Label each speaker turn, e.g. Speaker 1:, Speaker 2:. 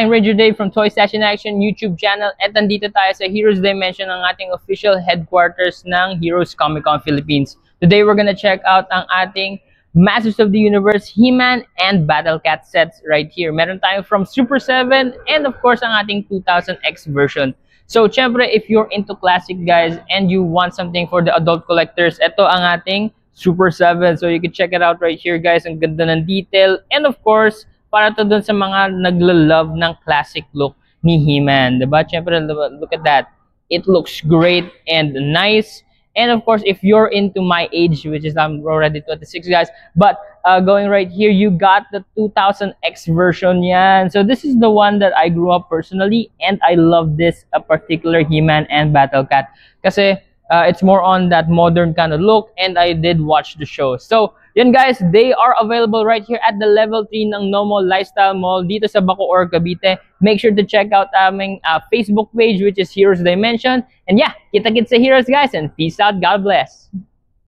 Speaker 1: I'm Ranger Dave from Toy Stash in Action YouTube channel at nandito tayo sa Heroes Dimension, ang ating official headquarters ng Heroes Comic Con Philippines. Today we're gonna check out ang ating Masters of the Universe, He-Man and Battle Cat sets right here. Meron tayong from Super 7 and of course ang ating 2000X version. So syempre, if you're into classic guys and you want something for the adult collectors, ito ang ating Super 7. So you can check it out right here guys. Ang ganda ng detail and of course para to dun sa mga nagla-love ng classic look ni He-Man, diba? Siyempre, look at that. It looks great and nice. And of course, if you're into my age, which is I'm already 26 guys, but going right here, you got the 2000X version yan. So this is the one that I grew up personally and I love this particular He-Man and Battle Cat. Kasi it's more on that modern kind of look and I did watch the show. So yan guys, they are available right here at the level 3 ng Nomo Lifestyle Mall dito sa Bacoor, Cavite. Make sure to check out aming Facebook page which is Heroes Dimension. And yeah, kita-kits sa Heroes guys and peace out, God bless.